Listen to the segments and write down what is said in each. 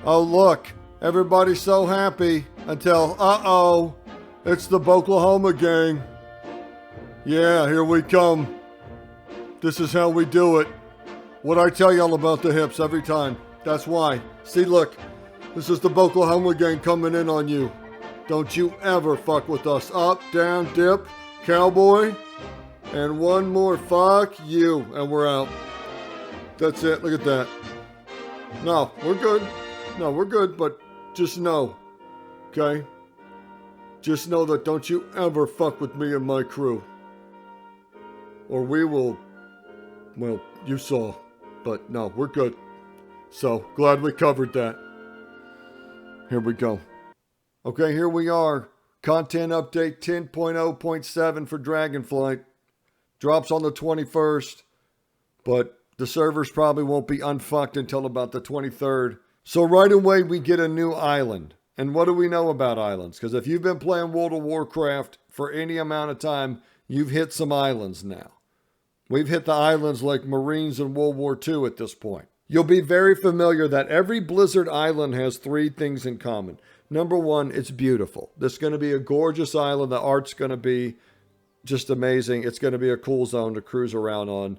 Oh, look. Everybody's so happy until, uh-oh, it's the Boklahoma gang. Yeah, here we come. This is how we do it. What I tell y'all about the hips every time. That's why. See, look. This is the Boklahoma gang coming in on you. Don't you ever fuck with us. Up, down, dip, cowboy. And one more, fuck you. And we're out. That's it. Look at that. No, we're good. No, we're good, but just know. Okay? Just know that don't you ever fuck with me and my crew. Or we will... Well, you saw. But no, we're good. So, glad we covered that. Here we go. Okay, here we are. Content update 10.0.7 for Dragonflight. Drops on the 21st. But the servers probably won't be unfucked until about the 23rd. So right away we get a new island. And what do we know about islands? Because if you've been playing World of Warcraft for any amount of time, you've hit some islands now. We've hit the islands like Marines in World War II at this point. You'll be very familiar that every Blizzard island has three things in common. Number one, it's beautiful. This is going to be a gorgeous island. The art's going to be just amazing. It's going to be a cool zone to cruise around on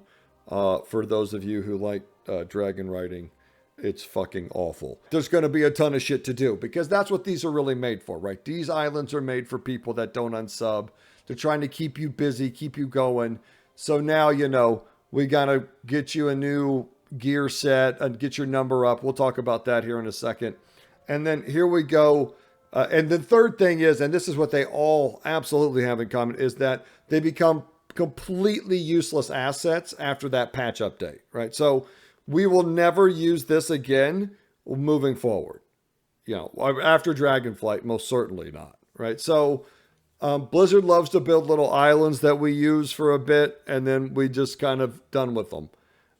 for those of you who like dragonriding. It's fucking awful. There's going to be a ton of shit to do because that's what these are really made for, right? These islands are made for people that don't unsub. They're trying to keep you busy, keep you going. So now, you know, we got to get you a new gear set and get your number up. We'll talk about that here in a second. And then here we go. And the third thing is, and this is what they all absolutely have in common, is that they become completely useless assets after that patch update, right? So we will never use this again moving forward. You know, after Dragonflight, most certainly not, right? So Blizzard loves to build little islands that we use for a bit, and then we just kind of done with them.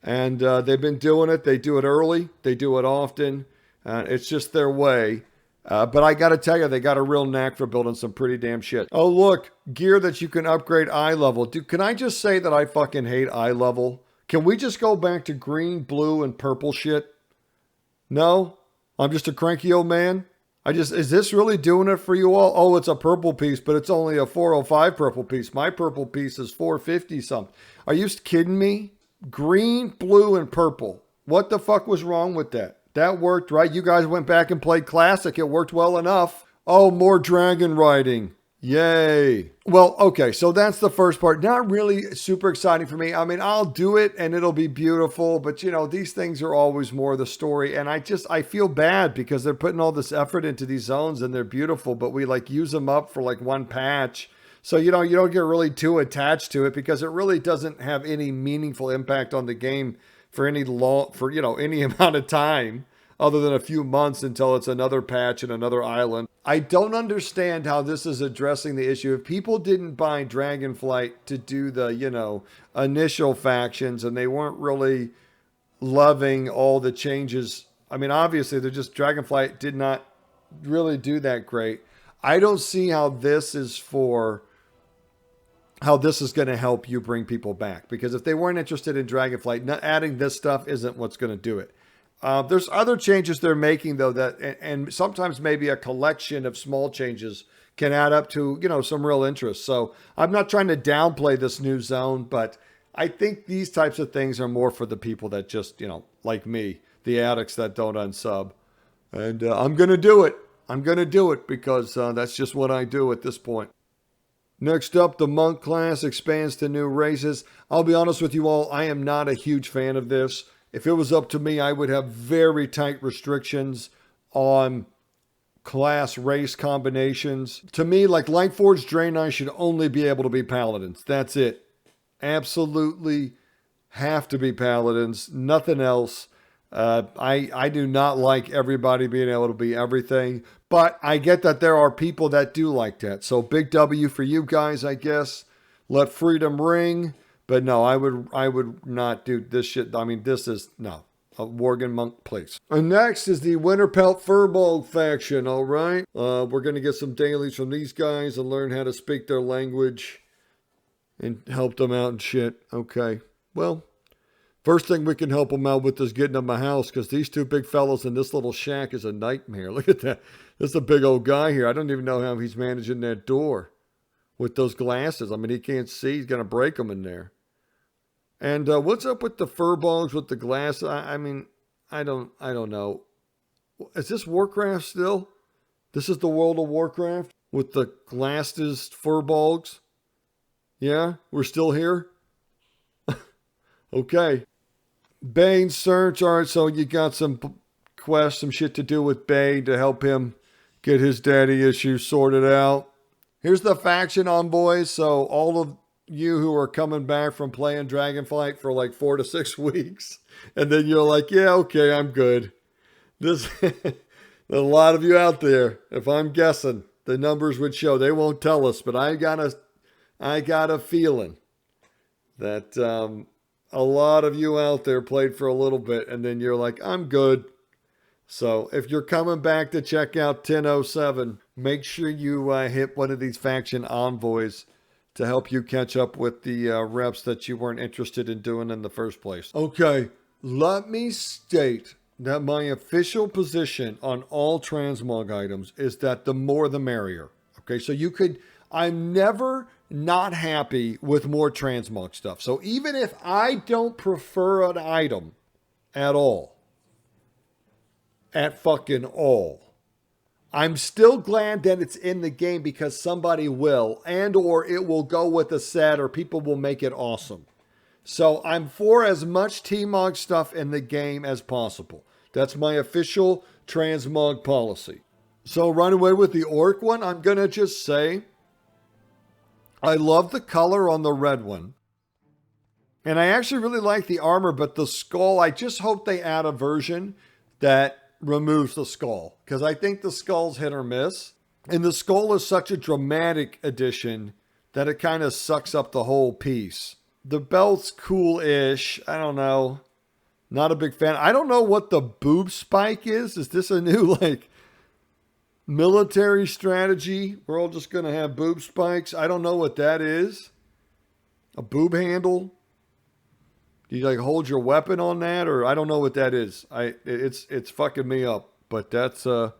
And they've been doing it. They do it early. They do it often. It's just their way. But I got to tell you, they got a real knack for building some pretty damn shit. Oh, look, gear that you can upgrade eye level. Dude, can I just say that I fucking hate eye level? Can we just go back to green, blue, and purple shit? No? I'm just a cranky old man? Is this really doing it for you all? Oh, it's a purple piece, but it's only a 405 purple piece. My purple piece is 450 something. Are you kidding me? Green, blue, and purple. What the fuck was wrong with that? That worked, right? You guys went back and played Classic. It worked well enough. Oh, more dragon riding. Yay. Well, okay, so that's the first part. Not really super exciting for me. I mean, I'll do it and it'll be beautiful, but you know, these things are always more the story. And I feel bad because they're putting all this effort into these zones and they're beautiful, but we like use them up for like one patch. So, you know, you don't get really too attached to it because it really doesn't have any meaningful impact on the game for any any amount of time other than a few months until it's another patch and another island. I don't understand how this is addressing the issue. If people didn't buy Dragonflight to do the, you know, initial factions and they weren't really loving all the changes. I mean, obviously Dragonflight did not really do that great. I don't see how this is going to help you bring people back. Because if they weren't interested in Dragonflight, not adding this stuff isn't what's going to do it. There's other changes they're making, though, that and sometimes maybe a collection of small changes can add up to, you know, some real interest. So I'm not trying to downplay this new zone, but I think these types of things are more for the people that just, you know, like me, the addicts that don't unsub. And I'm going to do it. I'm going to do it because that's just what I do at this point. Next up, the monk class expands to new races. I'll be honest with you all, I am not a huge fan of this. If it was up to me, I would have very tight restrictions on class race combinations. To me, like Lightforged Draenei should only be able to be paladins. That's it. Absolutely have to be paladins. Nothing else. I do not like everybody being able to be everything, but I get that there are people that do like that. So big W for you guys, I guess. Let freedom ring. But no, I would not do this shit. I mean, this is, no. A Worgen monk place. And next is the Winterpelt Furbolgs faction, all right? We're going to get some dailies from these guys and learn how to speak their language and help them out and shit. Okay, well, First thing we can help him out with is getting him a house, because these two big fellows in this little shack is a nightmare. Look at that. This is a big old guy here. I don't even know how he's managing that door with those glasses. I mean, he can't see. He's going to break them in there. And what's up with the Furbolgs with the glasses? I mean, I don't know. Is this Warcraft still? This is the World of Warcraft with the glasses Furbolgs? Yeah, we're still here? Okay. Bane search. All right, so you got some quests, some shit to do with Bane to help him get his daddy issues sorted out. Here's the faction envoys. So all of you who are coming back from playing Dragonflight for like 4 to 6 weeks, and then you're like, yeah, okay, I'm good. There's a lot of you out there. If I'm guessing, the numbers would show. They won't tell us, but I got a feeling that a lot of you out there played for a little bit, and then you're like, I'm good. So if you're coming back to check out 1007, make sure you hit one of these faction envoys to help you catch up with the reps that you weren't interested in doing in the first place. Okay, let me state that my official position on all transmog items is that the more the merrier. Okay, so I'm never not happy with more transmog stuff. So even if I don't prefer an item at all, at fucking all, I'm still glad that it's in the game, because somebody will, and or it will go with a set, or people will make it awesome. So I'm for as much T-Mog stuff in the game as possible. That's my official transmog policy. So run away with the orc one. I'm going to just say I love the color on the red one. And I actually really like the armor, but the skull, I just hope they add a version that removes the skull, because I think the skull's hit or miss. And the skull is such a dramatic addition that it kind of sucks up the whole piece. The belt's cool-ish. I don't know. Not a big fan. I don't know what the boob spike is. Is this a new, like, military strategy? We're all just going to have boob spikes. I don't know what that is. A boob handle? Do you, like, hold your weapon on that? Or I don't know what that is. It's fucking me up. But that's a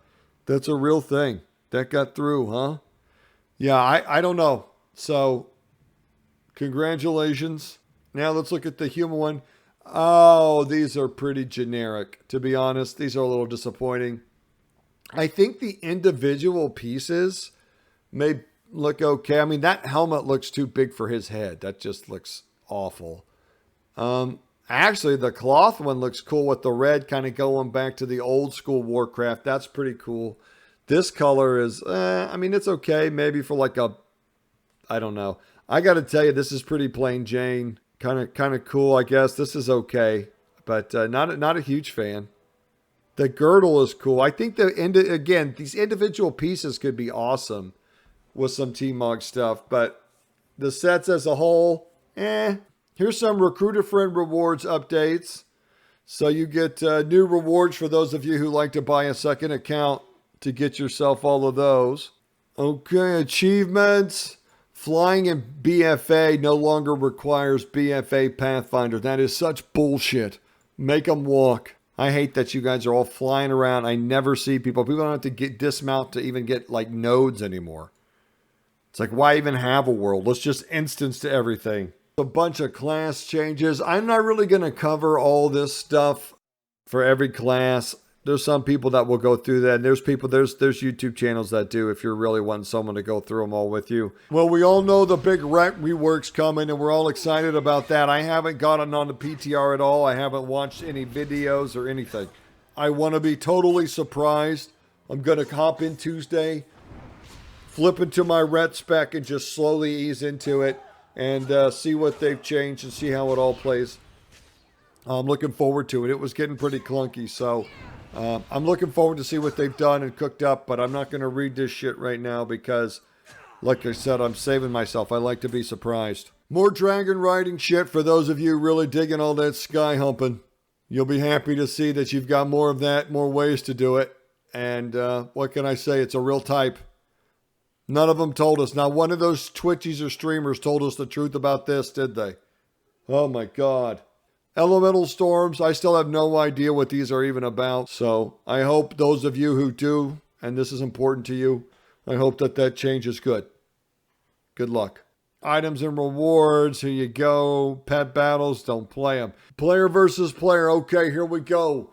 real thing. That got through, huh? Yeah, I don't know. So, congratulations. Now let's look at the human one. Oh, these are pretty generic. To be honest, these are a little disappointing. I think the individual pieces may look okay. I mean, that helmet looks too big for his head. That just looks awful. Actually, the cloth one looks cool with the red kind of going back to the old school Warcraft. That's pretty cool. This color is, I mean, it's okay. Maybe for like I don't know. I got to tell you, this is pretty plain Jane. Kind of cool, I guess. This is okay, but not a huge fan. The girdle is cool. I think again, these individual pieces could be awesome with some T-Mog stuff, but the sets as a whole, Here's some Recruiter Friend rewards updates. So you get new rewards for those of you who like to buy a second account to get yourself all of those. Okay, achievements. Flying in BFA no longer requires BFA Pathfinder. That is such bullshit. Make them walk. I hate that you guys are all flying around. I never see people. People don't have to dismount to even get like nodes anymore. It's like, why even have a world? Let's just instance to everything. A bunch of class changes. I'm not really going to cover all this stuff for every class. There's some people that will go through that. And there's YouTube channels that do, if you're really wanting someone to go through them all with you. Well, we all know the big rework's coming, and we're all excited about that. I haven't gotten on the PTR at all. I haven't watched any videos or anything. I want to be totally surprised. I'm going to hop in Tuesday, flip into my ret spec, and just slowly ease into it and see what they've changed and see how it all plays. I'm looking forward to it. It was getting pretty clunky, so I'm looking forward to see what they've done and cooked up, but I'm not going to read this shit right now because, like I said, I'm saving myself. I like to be surprised. More dragon riding shit for those of you really digging all that sky humping. You'll be happy to see that you've got more of that, more ways to do it. And what can I say? It's a real type. None of them told us. Now, one of those Twitchies or streamers told us the truth about this, did they? Oh my God. Elemental storms, I still have no idea what these are even about. So I hope those of you who do, and this is important to you, I hope that that change is good. Good luck. Items and rewards, here you go. Pet battles, don't play them. Player versus player, okay, here we go.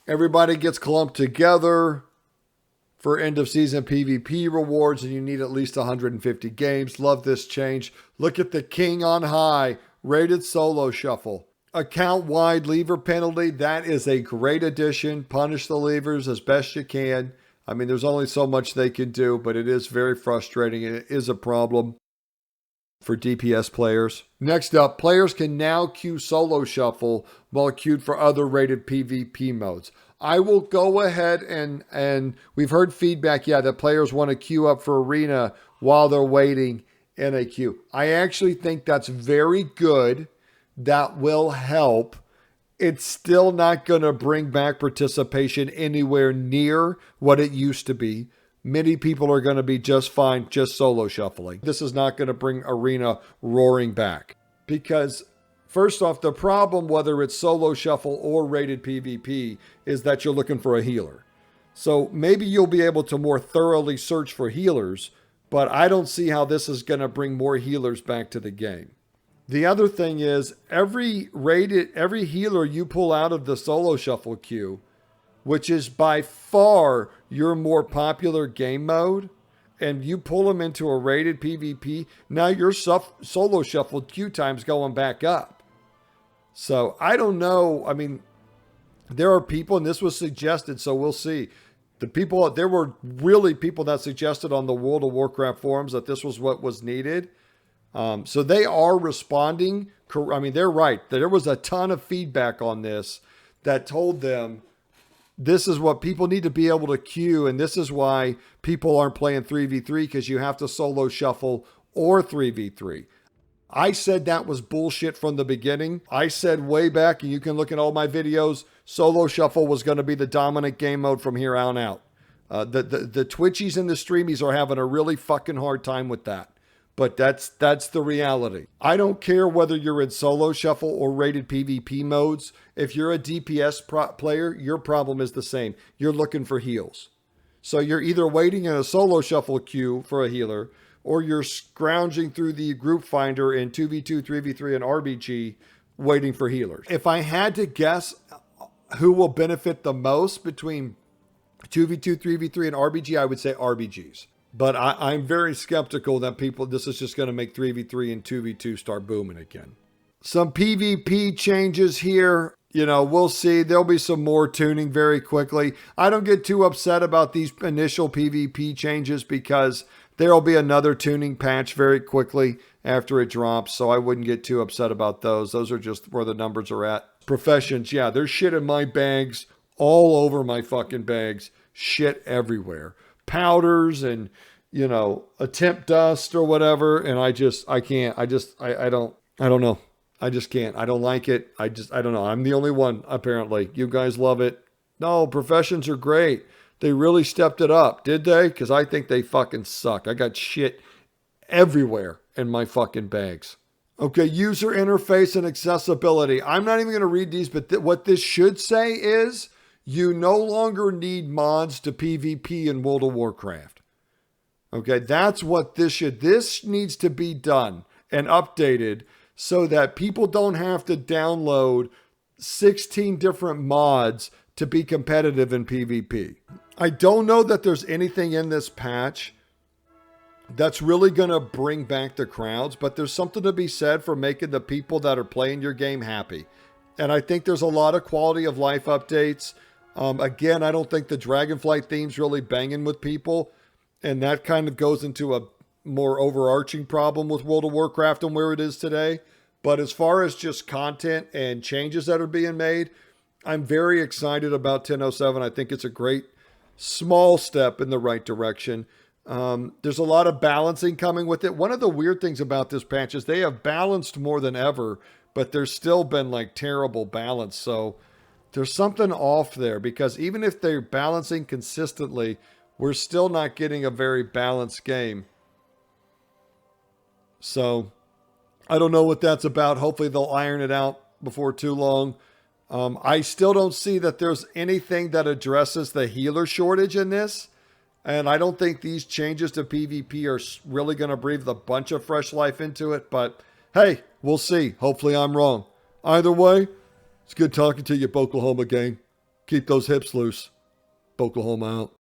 Everybody gets clumped together for end of season PvP rewards, and you need at least 150 games. Love this change. Look at the king on high. Rated solo shuffle. Account wide lever penalty. That is a great addition. Punish the levers as best you can. I mean, there's only so much they can do, but it is very frustrating, and it is a problem for DPS players. Next up, players can now queue solo shuffle while queued for other rated PvP modes. I will go ahead and we've heard feedback, that players want to queue up for arena while they're waiting in a queue. I actually think that's very good. That will help. It's still not going to bring back participation anywhere near what it used to be. Many people are going to be just fine just solo shuffling. This is not going to bring arena roaring back. Because first off, the problem, whether it's solo shuffle or rated PvP, is that you're looking for a healer. So maybe you'll be able to more thoroughly search for healers, but I don't see how this is going to bring more healers back to the game. The other thing is every healer you pull out of the solo shuffle queue, which is by far your more popular game mode, and you pull them into a rated PvP, now your solo shuffle queue time's going back up. So I don't know. I mean, there are people, and this was suggested, so we'll see. There were really people that suggested on the World of Warcraft forums that this was what was needed. So they are responding. I mean, they're right. There was a ton of feedback on this that told them this is what people need to be able to queue, and this is why people aren't playing 3v3, because you have to solo shuffle or 3v3. I said that was bullshit from the beginning. I said way back, and you can look at all my videos, solo shuffle was going to be the dominant game mode from here on out. The Twitchies and the Streamies are having a really fucking hard time with that. But that's the reality. I don't care whether you're in solo shuffle or rated PvP modes. If you're a DPS player, your problem is the same. You're looking for heals. So you're either waiting in a solo shuffle queue for a healer, or you're scrounging through the group finder in 2v2, 3v3, and RBG waiting for healers. If I had to guess who will benefit the most between 2v2, 3v3, and RBG, I would say RBGs. But I'm very skeptical that this is just going to make 3v3 and 2v2 start booming again. Some PvP changes here. We'll see. There'll be some more tuning very quickly. I don't get too upset about these initial PvP changes because there'll be another tuning patch very quickly after it drops. So I wouldn't get too upset about those. Those are just where the numbers are at. Professions, there's shit in my bags, all over my fucking bags. Shit everywhere. Powders and, attempt dust or whatever. And I can't. I don't know. I just can't. I don't like it. I don't know. I'm the only one, apparently. You guys love it. No, professions are great. They really stepped it up, did they? Because I think they fucking suck. I got shit everywhere in my fucking bags. Okay, user interface and accessibility. I'm not even going to read these, but what this should say is you no longer need mods to PvP in World of Warcraft. Okay, that's what this needs to be done and updated so that people don't have to download 16 different mods to be competitive in PvP. I don't know that there's anything in this patch that's really going to bring back the crowds, but there's something to be said for making the people that are playing your game happy. And I think there's a lot of quality of life updates. Again, I don't think the Dragonflight theme's really banging with people, and that kind of goes into a more overarching problem with World of Warcraft and where it is today. But as far as just content and changes that are being made, I'm very excited about 10.07. I think it's a great small step in the right direction. There's a lot of balancing coming with it. One of the weird things about this patch is they have balanced more than ever, but there's still been like terrible balance. So there's something off there, because even if they're balancing consistently, we're still not getting a very balanced game. So I don't know what that's about. Hopefully they'll iron it out before too long. I still don't see that there's anything that addresses the healer shortage in this. And I don't think these changes to PvP are really going to breathe a bunch of fresh life into it. But hey, we'll see. Hopefully I'm wrong. Either way, it's good talking to you, Boklahoma gang. Keep those hips loose. Boklahoma out.